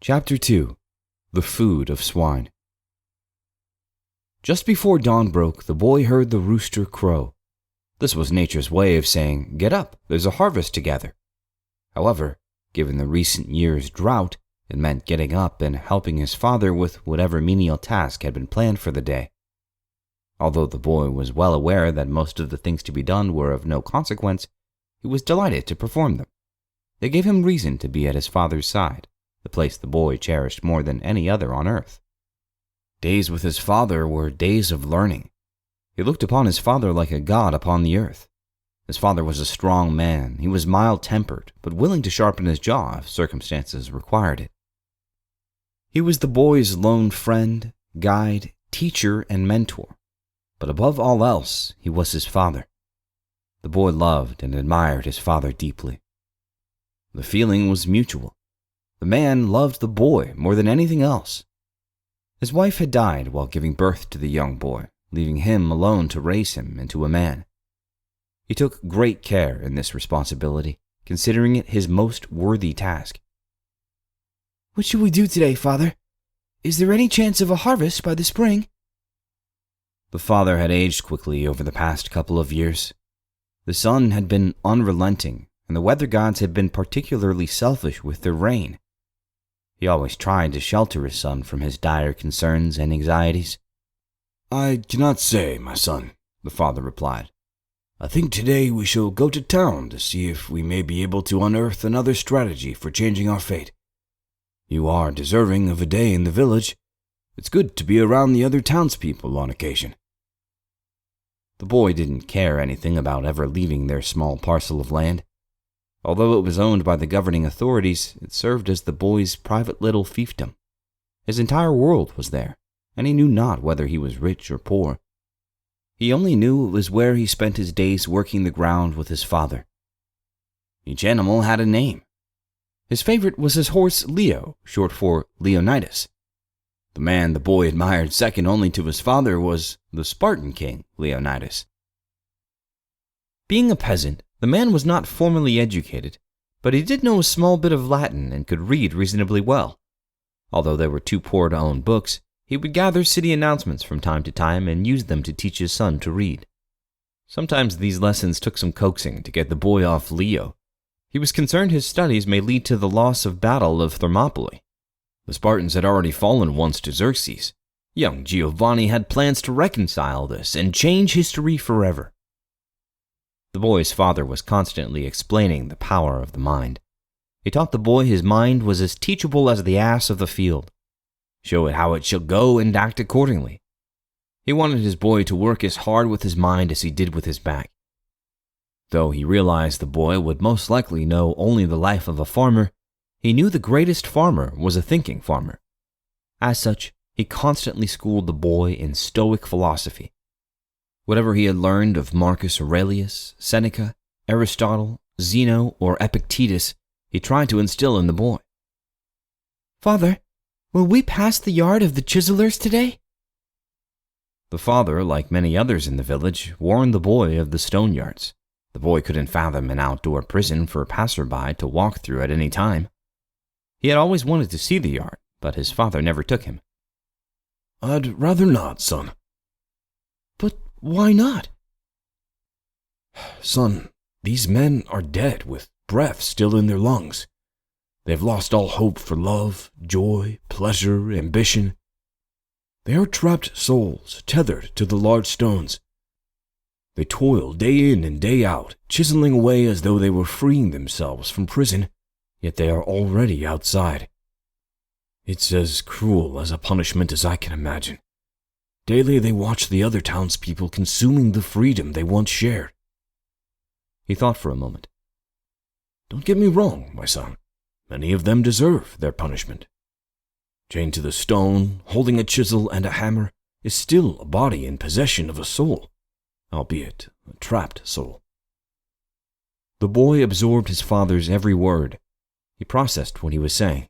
Chapter 2. The Food of Swine. Just before dawn broke, the boy heard the rooster crow. This was nature's way of saying, "Get up, there's a harvest to gather." However, given the recent year's drought, it meant getting up and helping his father with whatever menial task had been planned for the day. Although the boy was well aware that most of the things to be done were of no consequence, he was delighted to perform them. They gave him reason to be at his father's side, the place the boy cherished more than any other on earth. Days with his father were days of learning. He looked upon his father like a god upon the earth. His father was a strong man. He was mild-tempered, but willing to sharpen his jaw if circumstances required it. He was the boy's lone friend, guide, teacher, and mentor. But above all else, he was his father. The boy loved and admired his father deeply. The feeling was mutual. The man loved the boy more than anything else. His wife had died while giving birth to the young boy, leaving him alone to raise him into a man. He took great care in this responsibility, considering it his most worthy task. "What shall we do today, Father? Is there any chance of a harvest by the spring?" The father had aged quickly over the past couple of years. The sun had been unrelenting, and the weather gods had been particularly selfish with their rain. He always tried to shelter his son from his dire concerns and anxieties. "I cannot say, my son," the father replied. "I think today we shall go to town to see if we may be able to unearth another strategy for changing our fate. You are deserving of a day in the village. It's good to be around the other townspeople on occasion." The boy didn't care anything about ever leaving their small parcel of land. Although it was owned by the governing authorities, it served as the boy's private little fiefdom. His entire world was there, and he knew not whether he was rich or poor. He only knew it was where he spent his days working the ground with his father. Each animal had a name. His favorite was his horse Leo, short for Leonidas. The man the boy admired second only to his father was the Spartan king, Leonidas. Being a peasant, the man was not formally educated, but he did know a small bit of Latin and could read reasonably well. Although they were too poor to own books, he would gather city announcements from time to time and use them to teach his son to read. Sometimes these lessons took some coaxing to get the boy off Leo. He was concerned his studies may lead to the loss of battle of Thermopylae. The Spartans had already fallen once to Xerxes. Young Giovanni had plans to reconcile this and change history forever. The boy's father was constantly explaining the power of the mind. He taught the boy his mind was as teachable as the ass of the field. Show it how it shall go and act accordingly. He wanted his boy to work as hard with his mind as he did with his back. Though he realized the boy would most likely know only the life of a farmer, he knew the greatest farmer was a thinking farmer. As such, he constantly schooled the boy in Stoic philosophy. Whatever he had learned of Marcus Aurelius, Seneca, Aristotle, Zeno, or Epictetus, he tried to instill in the boy. "Father, will we pass the yard of the chiselers today?" The father, like many others in the village, warned the boy of the stone yards. The boy couldn't fathom an outdoor prison for a passerby to walk through at any time. He had always wanted to see the yard, but his father never took him. "I'd rather not, son." "But why not?" "Son, these men are dead with breath still in their lungs. They've lost all hope for love, joy, pleasure, ambition. They are trapped souls tethered to the large stones. They toil day in and day out, chiseling away as though they were freeing themselves from prison, yet they are already outside. It's as cruel as a punishment as I can imagine. Daily they watch the other townspeople consuming the freedom they once shared." He thought for a moment. "Don't get me wrong, my son. Many of them deserve their punishment. Chained to the stone, holding a chisel and a hammer, is still a body in possession of a soul, albeit a trapped soul." The boy absorbed his father's every word. He processed what he was saying.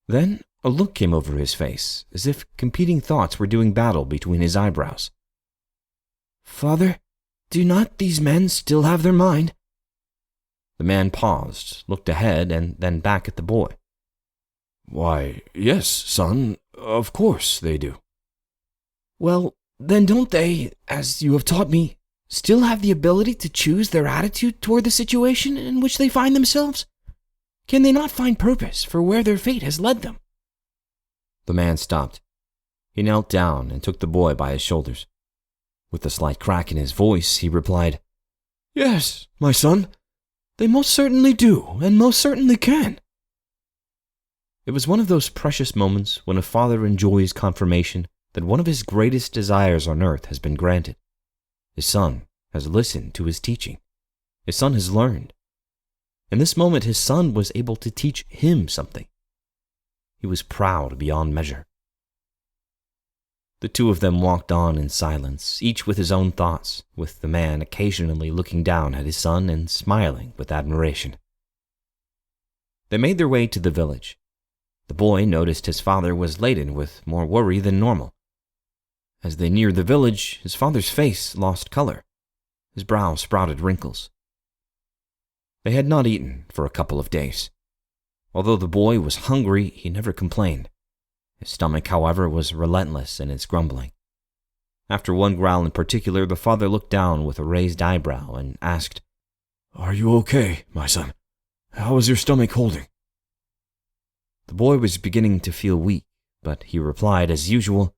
Then a look came over his face, as if competing thoughts were doing battle between his eyebrows. "Father, do not these men still have their mind?" The man paused, looked ahead, and then back at the boy. Why, yes, son, of course they do. Well, then don't they, as you have taught me, still have the ability to choose their attitude toward the situation in which they find themselves? Can they not find purpose for where their fate has led them? The man stopped. He knelt down and took the boy by his shoulders. With a slight crack in his voice, he replied, Yes, my son, they most certainly do, and most certainly can. It was one of those precious moments when a father enjoys confirmation that one of his greatest desires on earth has been granted. His son has listened to his teaching. His son has learned. In this moment, his son was able to teach him something. He was proud beyond measure. The two of them walked on in silence, each with his own thoughts, with the man occasionally looking down at his son and smiling with admiration. They made their way to the village. The boy noticed his father was laden with more worry than normal. As they neared the village, his father's face lost color. His brow sprouted wrinkles. They had not eaten for a couple of days. Although the boy was hungry, he never complained. His stomach, however, was relentless in its grumbling. After one growl in particular, the father looked down with a raised eyebrow and asked, Are you okay, my son? How is your stomach holding? The boy was beginning to feel weak, but he replied as usual,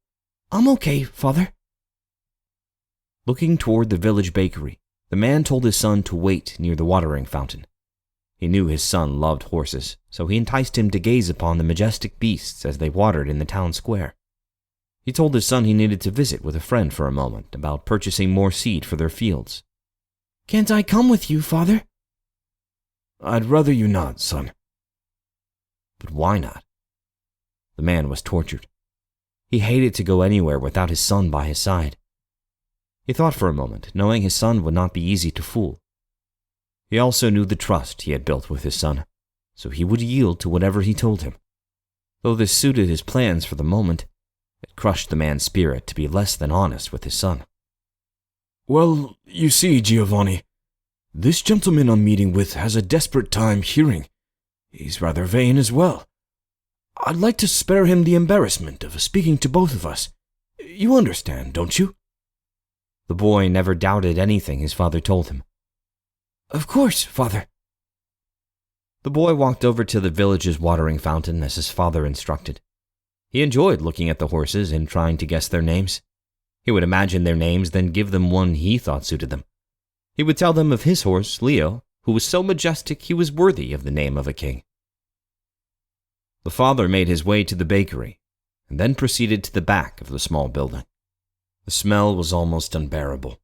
I'm okay, father. Looking toward the village bakery, the man told his son to wait near the watering fountain. He knew his son loved horses, so he enticed him to gaze upon the majestic beasts as they watered in the town square. He told his son he needed to visit with a friend for a moment about purchasing more seed for their fields. Can't I come with you, father? I'd rather you not, son. But why not? The man was tortured. He hated to go anywhere without his son by his side. He thought for a moment, knowing his son would not be easy to fool. He also knew the trust he had built with his son, so he would yield to whatever he told him. Though this suited his plans for the moment, it crushed the man's spirit to be less than honest with his son. Well, you see, Giovanni, this gentleman I'm meeting with has a desperate time hearing. He's rather vain as well. I'd like to spare him the embarrassment of speaking to both of us. You understand, don't you? The boy never doubted anything his father told him. Of course, father. The boy walked over to the village's watering fountain as his father instructed. He enjoyed looking at the horses and trying to guess their names. He would imagine their names, then give them one he thought suited them. He would tell them of his horse, Leo, who was so majestic he was worthy of the name of a king. The father made his way to the bakery, and then proceeded to the back of the small building. The smell was almost unbearable.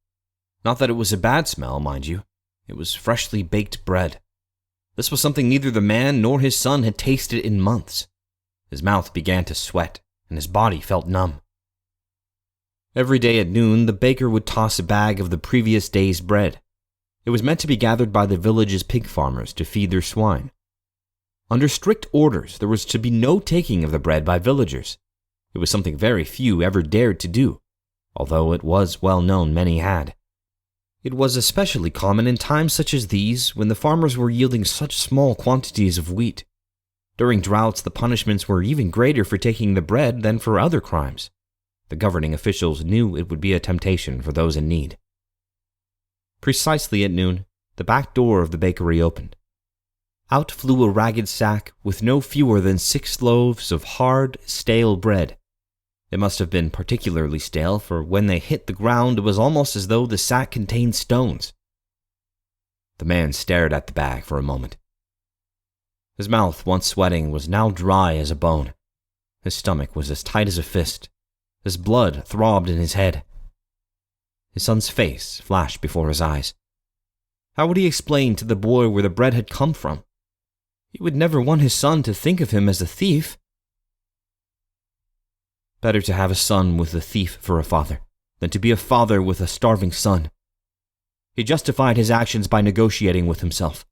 Not that it was a bad smell, mind you. It was freshly baked bread. This was something neither the man nor his son had tasted in months. His mouth began to sweat, and his body felt numb. Every day at noon, the baker would toss a bag of the previous day's bread. It was meant to be gathered by the village's pig farmers to feed their swine. Under strict orders, there was to be no taking of the bread by villagers. It was something very few ever dared to do, although it was well known many had. It was especially common in times such as these when the farmers were yielding such small quantities of wheat. During droughts, the punishments were even greater for taking the bread than for other crimes. The governing officials knew it would be a temptation for those in need. Precisely at noon, the back door of the bakery opened. Out flew a ragged sack with no fewer than 6 loaves of hard, stale bread. It must have been particularly stale, for when they hit the ground, it was almost as though the sack contained stones. The man stared at the bag for a moment. His mouth, once sweating, was now dry as a bone. His stomach was as tight as a fist. His blood throbbed in his head. His son's face flashed before his eyes. How would he explain to the boy where the bread had come from? He would never want his son to think of him as a thief. Better to have a son with a thief for a father than to be a father with a starving son. He justified his actions by negotiating with himself.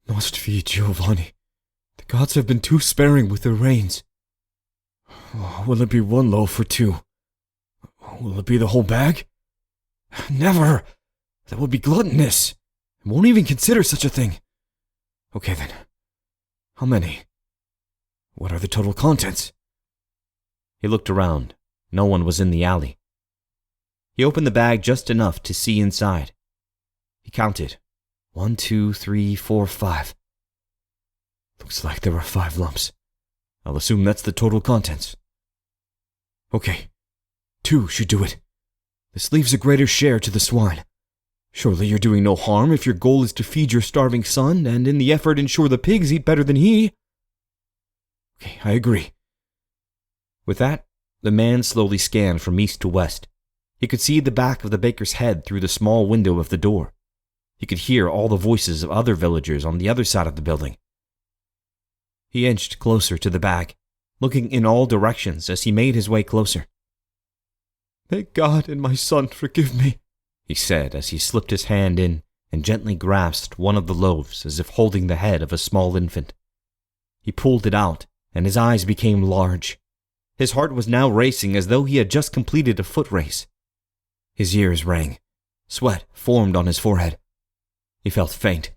Must be, Giovanni. The gods have been too sparing with their rains. Will it be 1 loaf or 2? Will it be the whole bag? Never! That would be gluttonous. I won't even consider such a thing. Okay then. How many? what are the total contents? He looked around. No one was in the alley. He opened the bag just enough to see inside. He counted. 1, 2, 3, 4, 5. Looks like there are 5 lumps. I'll assume that's the total contents. Okay, 2 should do it. This leaves a greater share to the swine. Surely you're doing no harm if your goal is to feed your starving son and in the effort ensure the pigs eat better than he. Okay, I agree. With that, the man slowly scanned from east to west. He could see the back of the baker's head through the small window of the door. He could hear all the voices of other villagers on the other side of the building. He inched closer to the bag, looking in all directions as he made his way closer. May God and my son forgive me, he said as he slipped his hand in and gently grasped one of the loaves as if holding the head of a small infant. He pulled it out, and his eyes became large. His heart was now racing as though he had just completed a foot race. His ears rang. Sweat formed on his forehead. He felt faint.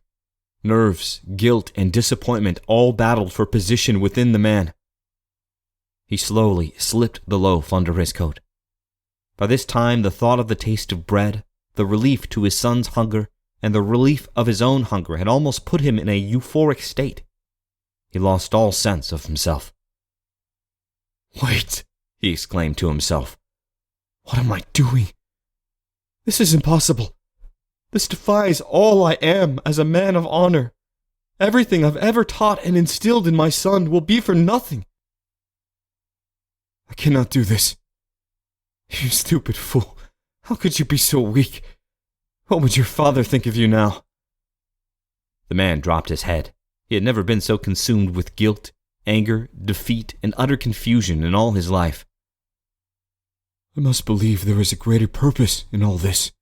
Nerves, guilt, and disappointment all battled for position within the man. He slowly slipped the loaf under his coat. By this time, the thought of the taste of bread, the relief to his son's hunger, and the relief of his own hunger had almost put him in a euphoric state. He lost all sense of himself. Wait, he exclaimed to himself. What am I doing? This is impossible. This defies all I am as a man of honor. Everything I've ever taught and instilled in my son will be for nothing. I cannot do this. You stupid fool. How could you be so weak? What would your father think of you now? The man dropped his head. He had never been so consumed with guilt, anger, defeat, and utter confusion in all his life. I must believe there is a greater purpose in all this.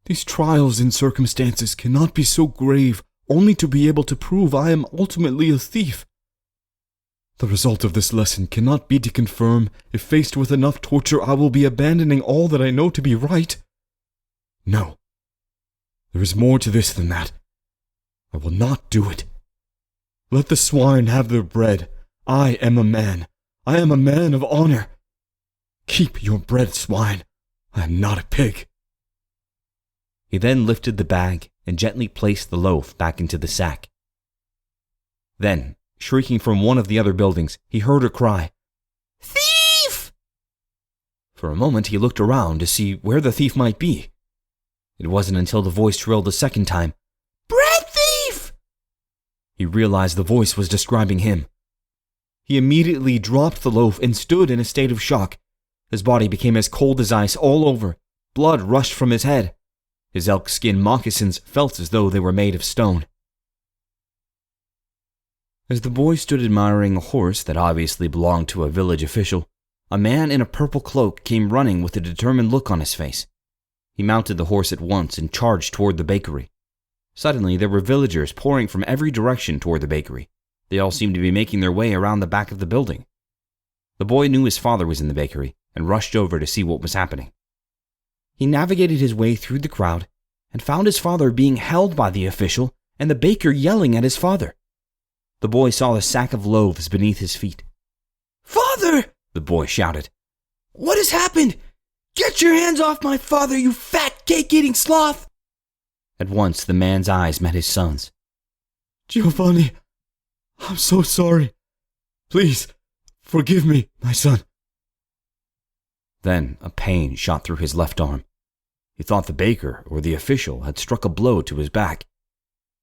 These trials and circumstances cannot be so grave only to be able to prove I am ultimately a thief. The result of this lesson cannot be to confirm if faced with enough torture I will be abandoning all that I know to be right. No. There is more to this than that. I will not do it. Let the swine have their bread. I am a man. I am a man of honor. Keep your bread, swine. I am not a pig. He then lifted the bag and gently placed the loaf back into the sack. Then, shrieking from one of the other buildings, he heard her cry, "Thief!" For a moment he looked around to see where the thief might be. It wasn't until the voice shrilled a second time, "Bread thief!" he realized the voice was describing him. He immediately dropped the loaf and stood in a state of shock. His body became as cold as ice all over. Blood rushed from his head. His elk-skin moccasins felt as though they were made of stone. As the boy stood admiring a horse that obviously belonged to a village official, a man in a purple cloak came running with a determined look on his face. He mounted the horse at once and charged toward the bakery. Suddenly, there were villagers pouring from every direction toward the bakery. They all seemed to be making their way around the back of the building. The boy knew his father was in the bakery and rushed over to see what was happening. He navigated his way through the crowd and found his father being held by the official and the baker yelling at his father. The boy saw the sack of loaves beneath his feet. "Father!" the boy shouted. "What has happened? Get your hands off my father, you fat cake-eating sloth!" At once the man's eyes met his son's. "Giovanni, I'm so sorry. Please, forgive me, my son." Then a pain shot through his left arm. He thought the baker or the official had struck a blow to his back.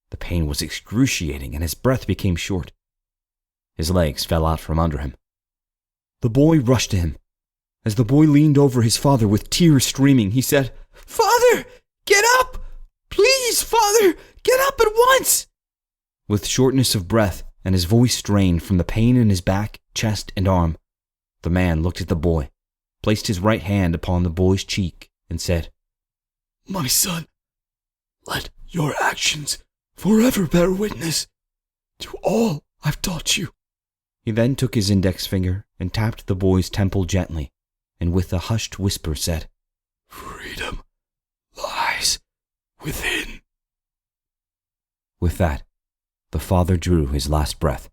The pain was excruciating and his breath became short. His legs fell out from under him. The boy rushed to him. As the boy leaned over his father with tears streaming, he said, "Father, get up! Please, father, get up at once!" With shortness of breath and his voice strained from the pain in his back, chest, and arm, the man looked at the boy, placed his right hand upon the boy's cheek, and said, "My son, let your actions forever bear witness to all I've taught you." He then took his index finger and tapped the boy's temple gently, and with a hushed whisper said, "Freedom lies within." With that, the father drew his last breath.